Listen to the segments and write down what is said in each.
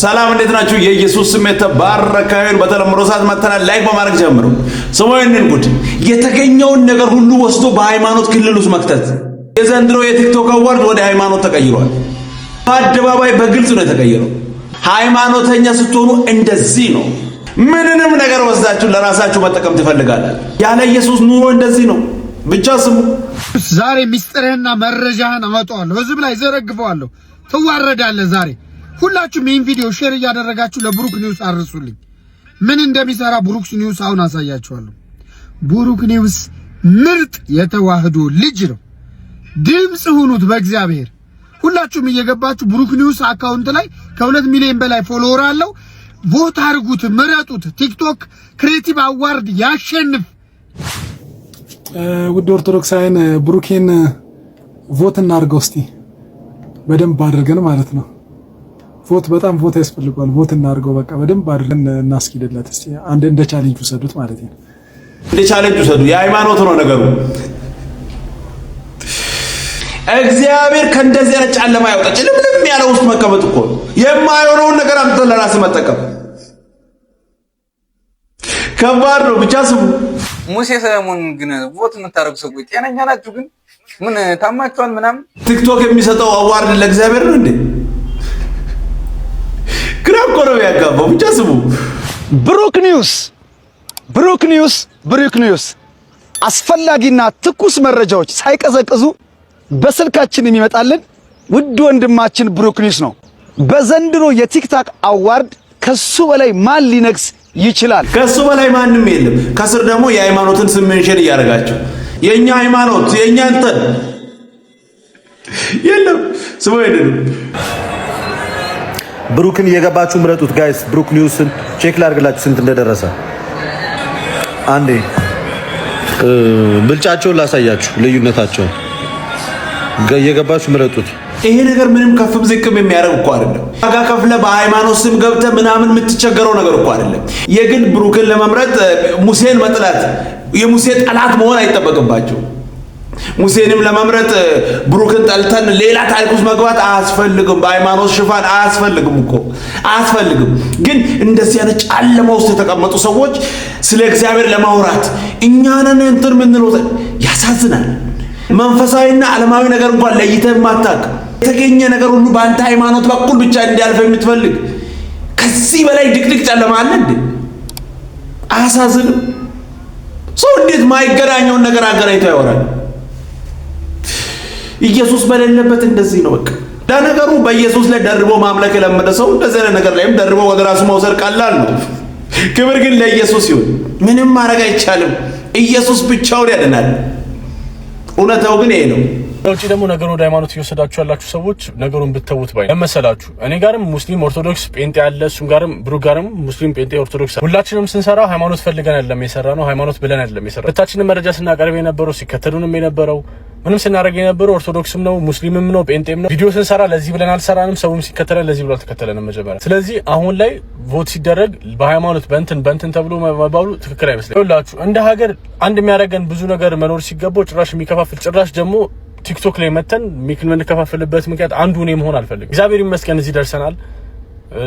ሰላም እንዴት ናችሁ? የኢየሱስ ስም የተባረከ ይሁን። በተለምዶ ሰዓት መተናል። ላይክ በማድረግ ጀምሩ። ሰሞኑን ጉድ የተገኘውን ነገር ሁሉ ወስዶ በሃይማኖት ክልል ውስጥ መክተት። የዘንድሮ የቲክቶክ አዋርድ ወደ ሃይማኖት ተቀይሯል። በአደባባይ በግልጽ ነው የተቀየረው። ሃይማኖተኛ ስትሆኑ እንደዚህ ነው። ምንንም ነገር ወስዳችሁ ለራሳችሁ መጠቀም ትፈልጋላችሁ። ያለ ኢየሱስ ኑሮ እንደዚህ ነው። ብቻ ስሙ። ዛሬ ሚስጥርህና መረጃህን አወጣዋለሁ፣ ህዝብ ላይ ዘረግፈዋለሁ። ትዋረዳለህ ዛሬ። ሁላችሁም ይህን ቪዲዮ ሼር እያደረጋችሁ ለብሩክ ኒውስ አርሱልኝ። ምን እንደሚሰራ ብሩክ ኒውስ አሁን አሳያችኋለሁ። ብሩክ ኒውስ ምርጥ የተዋህዶ ልጅ ነው። ድምጽ ሁኑት በእግዚአብሔር። ሁላችሁም እየገባችሁ ብሩክ ኒውስ አካውንት ላይ ከ2 ሚሊዮን በላይ ፎሎወር አለው። ቮት አድርጉት፣ ምረጡት። ቲክቶክ ክሬቲቭ አዋርድ ያሸንፍ። ውድ ኦርቶዶክሳውያን ብሩኬን ቮት እናድርገው እስቲ በደንብ አድርገን ማለት ነው። በጣም ቮት ያስፈልጋል። ቮት እናድርገው በቃ በደንብ አድርገን እናስኪድለት እስቲ። አንድ እንደ ቻሌንጅ ወሰዱት ማለት ነው። እንደ ቻሌንጅ ወሰዱ። የሃይማኖት ነው ነገሩ። እግዚአብሔር ከእንደዚህ አይነት ጨለማ ያውጣ። ጭልምልም ያለ ውስጥ መቀመጥ እኮ የማይሆነውን ነገር አምጥተን ለራስ መጠቀም ከባድ ነው። ብቻ ስሙ። ሙሴ ሰለሞን ግን ቮት የምታደርጉ ሰዎች ጤነኛ ናችሁ? ግን ምን ታማችኋል ምናምን? ቲክቶክ የሚሰጠው አዋርድ ለእግዚአብሔር ነው እንዴ? ግራ እኮ ነው ያጋባው። ብቻ ስሙ። ብሩክ ኒውስ አስፈላጊና ትኩስ መረጃዎች ሳይቀዘቅዙ በስልካችን የሚመጣልን ውድ ወንድማችን ብሩክ ኒውስ ነው። በዘንድሮ የቲክቶክ አዋርድ ከሱ በላይ ማን ሊነግስ ይችላል? ከሱ በላይ ማንም የለም። ከስር ደግሞ የሃይማኖትን ስም ሜንሽን እያደረጋችሁ የኛ ሃይማኖት የኛ እንትን የለም ስሙ አይደለም። ብሩክን እየገባችሁ ምረጡት ጋይስ። ብሩክ ኒውስን ቼክ ላድርግላችሁ ስንት እንደደረሰ። አንዴ ብልጫቸውን ላሳያችሁ፣ ልዩነታቸውን እየገባችሁ ምረጡት። ይሄ ነገር ምንም ከፍም ዝቅም የሚያደርግ እኮ አይደለም። ዋጋ ከፍለ በሃይማኖት ስም ገብተ ምናምን የምትቸገረው ነገር እኮ አይደለም። የግድ ብሩክን ለመምረጥ ሙሴን መጥላት የሙሴ ጠላት መሆን አይጠበቅባቸው። ሙሴንም ለመምረጥ ብሩክን ጠልተን ሌላ ታሪክ ውስጥ መግባት አያስፈልግም። በሃይማኖት ሽፋን አያስፈልግም እኮ አያስፈልግም። ግን እንደዚህ አይነት ጨለማ ውስጥ የተቀመጡ ሰዎች ስለ እግዚአብሔር ለማውራት እኛንን እንትን ምንለው ያሳዝናል። መንፈሳዊና ዓለማዊ ነገር እንኳን ለይተህ ማታቅ የተገኘ ነገር ሁሉ በአንተ ሃይማኖት በኩል ብቻ እንዲያልፍ የምትፈልግ ከዚህ በላይ ድቅድቅ ጨለማ አለ እንዴ? አያሳዝንም? ሰው እንዴት ማይገናኘውን ነገር አገናኝቶ ያወራል? ኢየሱስ በሌለበት እንደዚህ ነው በቃ። ለነገሩ በኢየሱስ ላይ ደርቦ ማምለክ የለመደ ሰው እንደዚህ አይነት ነገር ላይም ደርቦ ወደ ራሱ መውሰድ ቀላል ነው። ክብር ግን ለኢየሱስ ይሁን። ምንም ማድረግ አይቻልም። ኢየሱስ ብቻውን ያድናል። እውነታው ግን ይሄ ነው። ለውጪ ደግሞ ነገሩ ወደ ሃይማኖት እየወሰዳችሁ ያላችሁ ሰዎች ነገሩን ብትተውት ባይ ለመሰላችሁ። እኔ ጋርም ሙስሊም ኦርቶዶክስ ጴንጤ ያለ፣ እሱም ጋርም ብሩክ ጋርም ሙስሊም ጴንጤ ኦርቶዶክስ፣ ሁላችንም ስንሰራ ሃይማኖት ፈልገን አይደለም የሰራ ነው። ሃይማኖት ብለን አይደለም የሰራ። ሁላችንም መረጃ ስናቀርብ የነበረው ሲከተሉንም የነበረው ምንም ስናደርግ የነበረው ኦርቶዶክስም ነው ሙስሊምም ነው ጴንጤም ነው። ቪዲዮ ስንሰራ ለዚህ ብለን አልሰራንም። ሰውም ሲከተለን ለዚህ ብሎ አልተከተለንም መጀመሪያ። ስለዚህ አሁን ላይ ቮት ሲደረግ በሃይማኖት በእንትን ተብሎ መባሉ ትክክል አይመስለኝም። ይኸውላችሁ እንደ ሀገር አንድ የሚያደርገን ብዙ ነገር መኖር ሲገባው ጭራሽ የሚከፋፍል ጭራሽ ደግሞ ቲክቶክ ላይ መተን የምንከፋፍልበት ምክንያት አንዱ እኔ መሆን አልፈልግም። እግዚአብሔር ይመስገን እዚህ ደርሰናል።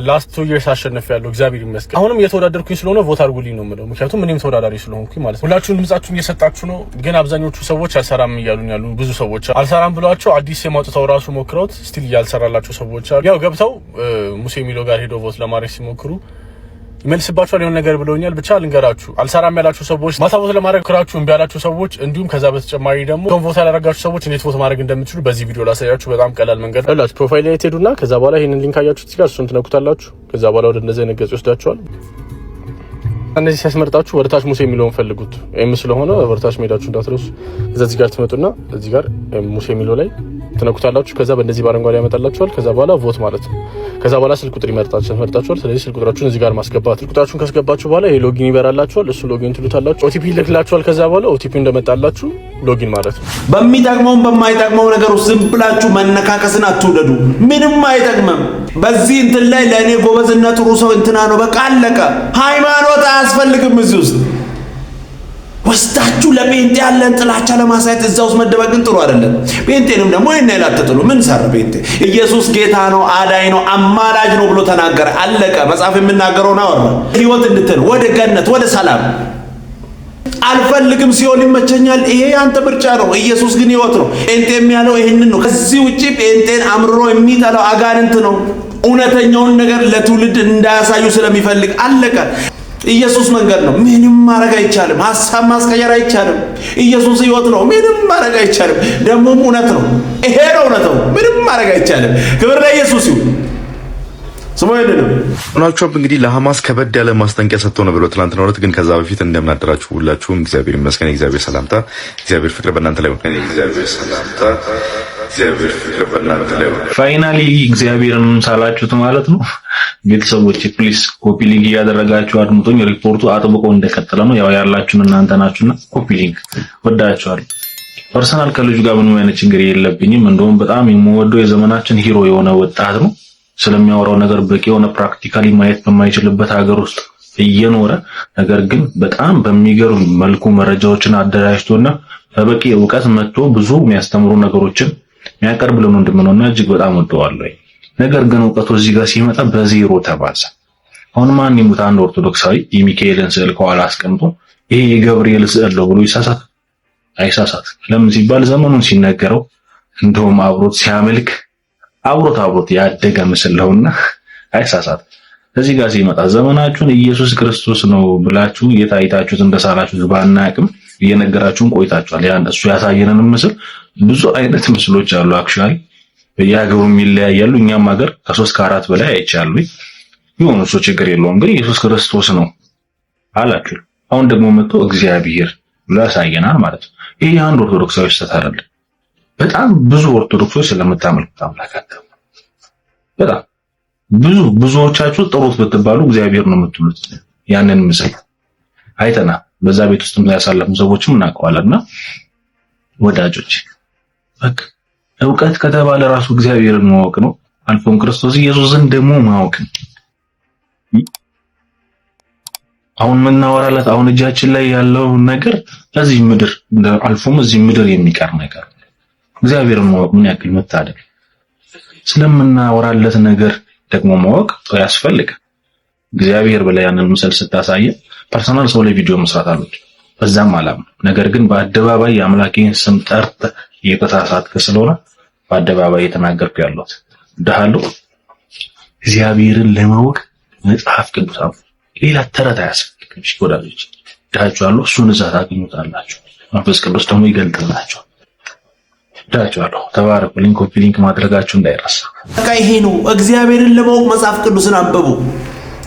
ላስት 2 years አሸንፌያለሁ። እግዚአብሔር ይመስገን። አሁንም እየተወዳደርኩኝ ስለሆነ ቮት አድርጉልኝ ነው የምለው። ምክንያቱም እኔም ተወዳዳሪ ስለሆንኩኝ ማለት ነው። ሁላችሁም ድምጻችሁን እየሰጣችሁ ነው። ግን አብዛኞቹ ሰዎች አልሰራም እያሉኝ ያሉ ብዙ ሰዎች አልሰራም ብሏቸው አዲስ የማውጣታው ራሱ ሞክረውት ስቲል ያልሰራላቸው ሰዎች አሉ። ያው ገብተው ሙሴ ሚሎ ጋር ሄዶ ቮት ለማድረግ ሲሞክሩ ይመልስባችኋል የሆነ ነገር ብለውኛል። ብቻ ልንገራችሁ፣ አልሰራም ያላችሁ ሰዎች ማታ ቮት ለማድረግ ክራችሁ እምቢ ያላችሁ ሰዎች፣ እንዲሁም ከዛ በተጨማሪ ደግሞ ቮት ያላረጋችሁ ሰዎች እንዴት ቮት ማድረግ እንደምትችሉ በዚህ ቪዲዮ ላሳያችሁ። በጣም ቀላል መንገድ ነው። ፕሮፋይል ላይ ትሄዱና ከዛ በኋላ ይሄንን ሊንክ አያችሁት እዚህ ጋር እሱን ትነኩታላችሁ። ከዛ በኋላ ወደ እንደዚህ አይነት ገጽ ይወስዳችኋል። እነዚህ ሲያስመርጣችሁ ወደ ታች ሙሴ የሚለውን ፈልጉት። ኤም ስለሆነ ወደ ታች ሜዳችሁ እንዳትረሱ። እዚህ ጋር ትመጡና እዚህ ጋር ሙሴ የሚለው ላይ ትነኩታላችሁ። ከዛ በእንደዚህ ባረንጓዴ ያመጣላችኋል። ከዛ በኋላ ቮት ማለት ነው። ከዛ በኋላ ስልክ ቁጥር ይመርጣችኋል። ስለዚህ ስልክ ቁጥራችሁን እዚህ ጋር ማስገባት። ስልክ ቁጥራችሁን ካስገባችሁ በኋላ ይሄ ሎጊን ይበራላችኋል። እሱ ሎጊን ትሉታላችሁ። ኦቲፒ ይልክላችኋል። ከዛ በኋላ ኦቲፒ እንደመጣላችሁ ሎጊን ማለት ነው። በሚጠቅመው በማይጠቅመው ነገር ዝም ብላችሁ መነካከስን አትውደዱ። ምንም አይጠቅምም። በዚህ እንትን ላይ ለእኔ ጎበዝና ጥሩ ሰው እንትና ነው በቃ አለቀ። ሃይማኖት አያስፈልግም እዚህ ውስጥ። ወስዳችሁ ለጴንጤ ያለን ጥላቻ ለማሳየት እዛ ውስጥ መደበቅ ግን ጥሩ አይደለም። ጴንጤንም ደግሞ ይሄን ያህል አትጥሉ። ምን ሰራ ጴንጤ? ኢየሱስ ጌታ ነው፣ አዳኝ ነው፣ አማላጅ ነው ብሎ ተናገረ። አለቀ። መጽሐፍ የሚናገረውን አወራ። ህይወት እንድትል ወደ ገነት ወደ ሰላም አልፈልግም ሲሆን ይመቸኛል። ይሄ አንተ ምርጫ ነው። ኢየሱስ ግን ህይወት ነው። ጴንጤ የሚያለው ይሄንን ነው። ከዚህ ውጪ ጴንጤን አምርሮ የሚጠላው አጋንንት ነው። እውነተኛውን ነገር ለትውልድ እንዳያሳዩ ስለሚፈልግ አለቀ። ኢየሱስ መንገድ ነው። ምንም ማድረግ አይቻልም። ሐሳብ ማስቀየር አይቻልም። ኢየሱስ ህይወት ነው። ምንም ማድረግ አይቻልም። ደግሞም እውነት ነው። ይሄ ነው እውነታው። ምንም ማድረግ አይቻልም። ክብር ለኢየሱስ ይሁን። ዶናልድ ትራምፕ እንግዲህ ለሐማስ ከበድ ያለ ማስጠንቀቂያ ሰጥተው ነበር ትናንትና ዕለት። ግን ከዛ በፊት እንደምናደራችሁ ሁላችሁም እግዚአብሔር ይመስገን። እግዚአብሔር ሰላምታ፣ እግዚአብሔር ፍቅር በእናንተ ላይ ይሁን። እግዚአብሔር ሰላምታ፣ እግዚአብሔር ፍቅር በእናንተ ላይ ይሁን። ፋይናሊ እግዚአብሔርን ሳላችሁት ማለት ነው። ቤተሰቦች ፕሊስ ኮፒ ሊንክ እያደረጋችሁ አድምጡኝ። ሪፖርቱ አጥብቆ እንደቀጠለ ነው። ያው ያላችሁን እናንተ ናችሁና ኮፒ ሊንክ ወዳችኋለሁ። ፐርሰናል ከልጁ ጋር ምንም አይነት ችግር የለብኝም። እንደውም በጣም የምወደው የዘመናችን ሂሮ የሆነ ወጣት ነው። ስለሚያወራው ነገር በቂ የሆነ ፕራክቲካሊ ማየት በማይችልበት ሀገር ውስጥ እየኖረ ነገር ግን በጣም በሚገርም መልኩ መረጃዎችን አደራጅቶና በበቂ ዕውቀት መጥቶ ብዙ የሚያስተምሩ ነገሮችን የሚያቀርብ ወንድም ነውና እጅግ በጣም ወደዋለሁ። ነገር ግን ዕውቀቱ እዚህ ጋር ሲመጣ በዜሮ ተባዛ። አሁን ማን ይሙት አንድ ኦርቶዶክሳዊ የሚካኤልን ስዕል ከኋላ አስቀምጦ ይሄ የገብርኤል ስዕል ነው ብሎ ይሳሳት? አይሳሳት። ለምን ሲባል ዘመኑን ሲነገረው እንደውም አብሮት ሲያመልክ አብሮት ያደገ ምስል ነውና አይሳሳት። እዚህ ጋር ሲመጣ ዘመናችሁን ኢየሱስ ክርስቶስ ነው ብላችሁ የታይታችሁት እንደሳላችሁ ባናቅም እየነገራችሁን ቆይታችኋል። ያን እሱ ያሳየንን ምስል ብዙ አይነት ምስሎች አሉ። አክቹአሊ በየሀገሩም ይለያያሉ። እኛም ሀገር ከ3 ከ4 በላይ አይቻሉ። ይሁን እሱ ችግር የለውም። ግን ኢየሱስ ክርስቶስ ነው አላችሁ። አሁን ደግሞ መጥቶ እግዚአብሔር ብሎ ያሳየናል ማለት ነው። ይሄ አንድ ኦርቶዶክሳዊ ስህተት አይደለም። በጣም ብዙ ኦርቶዶክሶች ስለምታመልኩት አምላክ አታምኑ። በጣም ብዙዎቻችሁ ጥሩት ብትባሉ እግዚአብሔር ነው የምትሉት። ያንን ምስል አይተና በዛ ቤት ውስጥም ያሳለፉ ሰዎችም እናውቀዋለንና ወዳጆች በቃ ዕውቀት ከተባለ ራሱ እግዚአብሔርን ማወቅ ነው። አልፎም ክርስቶስ ኢየሱስን ደግሞ ማወቅ። አሁን ምናወራለት አሁን እጃችን ላይ ያለው ነገር እዚህ ምድር አልፎም እዚህ ምድር የሚቀር ነገር እግዚአብሔርን ማወቅ ምን ያክል መታደል። ስለምናወራለት ነገር ደግሞ ማወቅ ያስፈልጋል። እግዚአብሔር በላይ ያንን ምስል ስታሳየ ፐርሰናል ሰው ላይ ቪዲዮ መስራት አለበት። በዛም አላም ነገር ግን በአደባባይ የአምላኬን ስም ጠርተህ እየተሳሳትክ ስለሆነ በአደባባይ የተናገርኩ ያለሁት ደሃሉ እግዚአብሔርን ለማወቅ መጽሐፍ ቅዱስ ሌላ ተረት አያስፈልግም። እሺ ወዳጆች ዳቻሉ እሱን እዛ ታገኙታላችሁ። መንፈስ ቅዱስ ደግሞ ይገልጥላችኋል። ዳቻሉ ተባረኩ። ኮፒ ሊንክ ማድረጋችሁ እንዳይረሳ። በቃ ይሄ ነው። እግዚአብሔርን ለማወቅ መጽሐፍ ቅዱስን አንብቡ።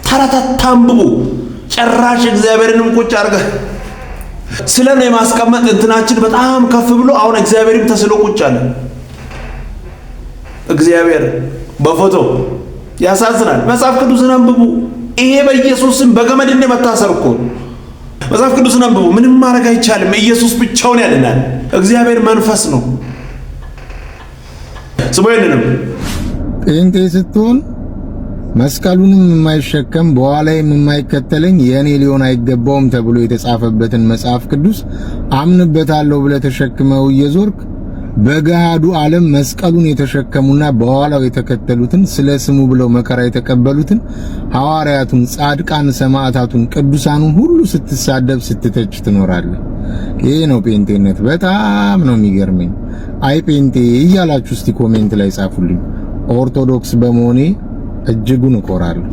ተረት አታንብቡ። ጭራሽ እግዚአብሔርንም ቁጭ አድርገህ ስለነ የማስቀመጥ እንትናችን በጣም ከፍ ብሎ አሁን እግዚአብሔርም ተስሎ ቁጭ አለ። እግዚአብሔር በፎቶ ያሳዝናል። መጽሐፍ ቅዱስን አንብቡ። ይሄ በኢየሱስም በገመድ እንደመታሰር እኮ መጽሐፍ ቅዱስን አንብቡ። ምንም ማድረግ አይቻልም። ኢየሱስ ብቻውን ያድናል። እግዚአብሔር መንፈስ ነው። ስሞይንንም ጴንጤ ስትሆን መስቀሉንም የማይሸከም በኋላዬም የማይከተለኝ የኔ ሊሆን አይገባውም ተብሎ የተጻፈበትን መጽሐፍ ቅዱስ አምንበታለሁ ብለህ ተሸክመው እየዞርክ በገሃዱ ዓለም መስቀሉን የተሸከሙና በኋላው የተከተሉትን ስለ ስሙ ብለው መከራ የተቀበሉትን ሐዋርያቱን፣ ጻድቃን፣ ሰማዕታቱን፣ ቅዱሳኑን ሁሉ ስትሳደብ ስትተች ትኖራለህ። ይሄ ነው ጴንጤነት። በጣም ነው የሚገርመኝ። አይ ጴንጤ እያላችሁ እስቲ ኮሜንት ላይ ጻፉልኝ። ኦርቶዶክስ በመሆኔ እጅጉን እኮራለሁ።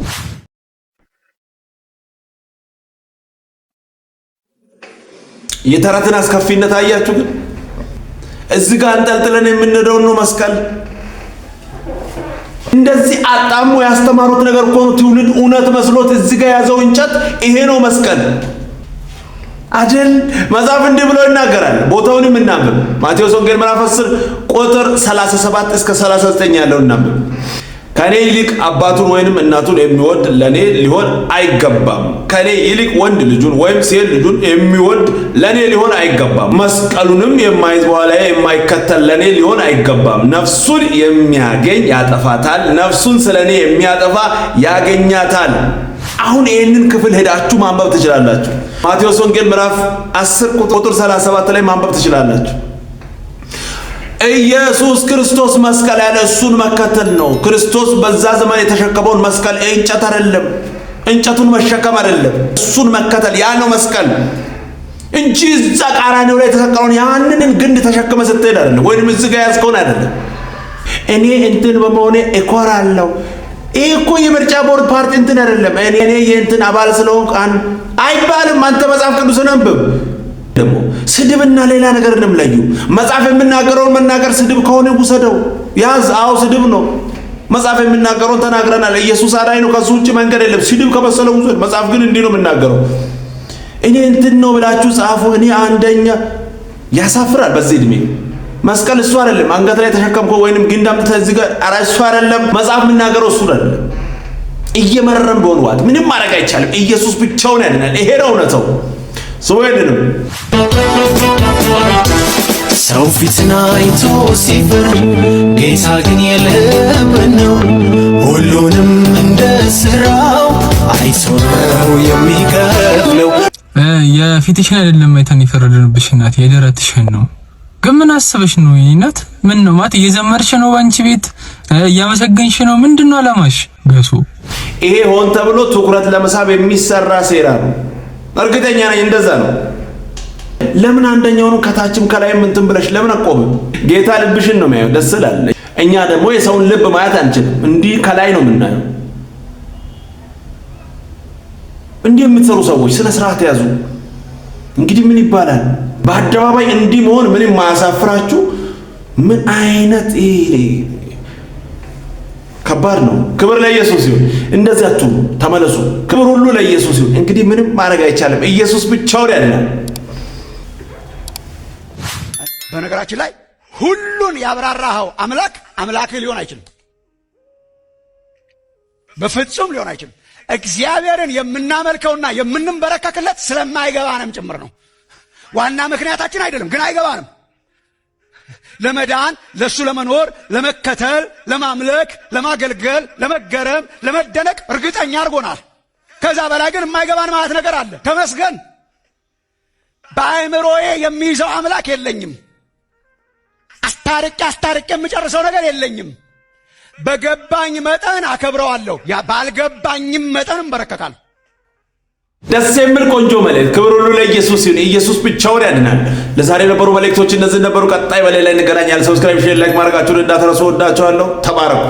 የተረትን አስከፊነት አያችሁ ግን እዚህ ጋር አንጠልጥለን የምንሄደው ነው መስቀል። እንደዚህ አጣሙ ያስተማሩት ነገር እኮ ነው። ትውልድ እውነት መስሎት እዚህ ጋር ያዘው እንጨት ይሄ ነው መስቀል አጀል። መጽሐፍ እንዲህ ብሎ ይናገራል። ቦታውንም እናንብብ። ማቴዎስ ወንጌል ምዕራፍ 10 ቁጥር 37 እስከ 39 ያለው እናንብብ። ከኔ ይልቅ አባቱን ወይንም እናቱን የሚወድ ለኔ ሊሆን አይገባም። ከኔ ይልቅ ወንድ ልጁን ወይም ሴት ልጁን የሚወድ ለኔ ሊሆን አይገባም። መስቀሉንም የማይዝ በኋላዬ የማይከተል ለኔ ሊሆን አይገባም። ነፍሱን የሚያገኝ ያጠፋታል፣ ነፍሱን ስለኔ የሚያጠፋ ያገኛታል። አሁን ይህንን ክፍል ሄዳችሁ ማንበብ ትችላላችሁ። ማቴዎስ ወንጌል ምዕራፍ 10 ቁጥር 37 ላይ ማንበብ ትችላላችሁ። ኢየሱስ ክርስቶስ መስቀል ያለ እሱን መከተል ነው። ክርስቶስ በዛ ዘመን የተሸከመውን መስቀል እንጨት አይደለም፣ እንጨቱን መሸከም አይደለም፣ እሱን መከተል ያ ነው መስቀል እንጂ እዛ ቀራንዮ ላይ የተሰቀለውን ያንን ግንድ ተሸክመ ስትሄድ አይደለም፣ ወይንም እዚህ ጋር ያዝከውን አይደለም። እኔ እንትን በመሆኔ እኮራለሁ። ይሄ እኮ የምርጫ ቦርድ ፓርቲ እንትን አይደለም። እኔ የእንትን አባል ስለሆንኩ አይባልም። አንተ መጽሐፍ ቅዱስን አንብብ። ደግሞ ስድብና ሌላ ነገር እንምለዩ። መጽሐፍ የሚናገረውን መናገር ስድብ ከሆነ ውሰደው ያዝ። አዎ ስድብ ነው። መጽሐፍ የሚናገረውን ተናግረናል። ኢየሱስ አዳኝ ነው፣ ከሱ ውጭ መንገድ የለም። ስድብ ከመሰለው ውሰድ። መጽሐፍ ግን እንዲህ ነው የሚናገረው። እኔ እንትን ነው ብላችሁ ጻፉ። እኔ አንደኛ ያሳፍራል። በዚህ እድሜ መስቀል እሱ አይደለም አንገት ላይ ተሸከምከው ወይንም ግንድ አምጥተህ እዚህ ጋር እሱ አይደለም። መጽሐፍ የሚናገረው እሱ አይደለም። እየመረረም ቢሆን ዋጥ ምንም ማድረግ አይቻልም። ኢየሱስ ብቻውን ያድናል። ይሄ ነው እውነታው። ሰው አይደለም። ሰው ፊትን አይቶ ሲፈርድ ጌታ ግን የልብን ነው። ሁሉንም እንደ ስራው አይቶ ነው የሚከፍለው። የፊትሽን አይደለም አይተን የፈረድንብሽ እናት፣ የደረትሽን ነው። ግን ምን አስበሽ ነው እናት? ምን ነው ማለት እየዘመርሽ ነው? ባንቺ ቤት እያመሰገንሽ ነው? ምንድነው አላማሽ? ገሱ ይሄ ሆን ተብሎ ትኩረት ለመሳብ የሚሰራ ሴራ ነው። እርግጠኛ ነኝ እንደዛ ነው። ለምን አንደኛውን ከታችም ከላይም እንትን ብለሽ ለምን አቆም? ጌታ ልብሽን ነው የሚያየው። ደስ ይላል። እኛ ደግሞ የሰውን ልብ ማየት አንችልም። እንዲህ ከላይ ነው የምናየው። እንዲህ የምትሰሩ ሰዎች ስነ ስርዓት ያዙ። እንግዲህ ምን ይባላል? በአደባባይ እንዲህ መሆን ምንም ማያሳፍራችሁ? ምን አይነት ከባድ ነው። ክብር ለኢየሱስ ይሁን። እንደዚህ አትሁኑ፣ ተመለሱ። ክብር ሁሉ ለኢየሱስ ይሁን። እንግዲህ ምንም ማድረግ አይቻልም። ኢየሱስ ብቻውን ያድናል። በነገራችን ላይ ሁሉን ያብራራኸው አምላክህ ሊሆን አይችልም። በፍጹም ሊሆን አይችልም። እግዚአብሔርን የምናመልከውና የምንበረከክለት ስለማይገባንም ጭምር ነው። ዋና ምክንያታችን አይደለም፣ ግን አይገባንም። ለመዳን፣ ለሱ ለመኖር፣ ለመከተል፣ ለማምለክ፣ ለማገልገል፣ ለመገረም፣ ለመደነቅ እርግጠኛ አድርጎናል። ከዛ በላይ ግን የማይገባን ማለት ነገር አለ። ተመስገን። በአእምሮዬ የሚይዘው አምላክ የለኝም። አስታርቄ የምጨርሰው ነገር የለኝም። በገባኝ መጠን አከብረዋለሁ፣ ባልገባኝም መጠን እንበረከካለሁ። ደስ የሚል ቆንጆ መልእክት። ክብር ሁሉ ለኢየሱስ ይሁን። ኢየሱስ ብቻውን ያድናል። ለዛሬ የነበሩ መልእክቶች እነዚህ ነበሩ። ቀጣይ በሌላ እንገናኛለን። ሰብስክራይብ፣ ሼር፣ ላይክ ማድረጋችሁን እንዳትረሱ። ወዳችኋለሁ። ተባረኩ።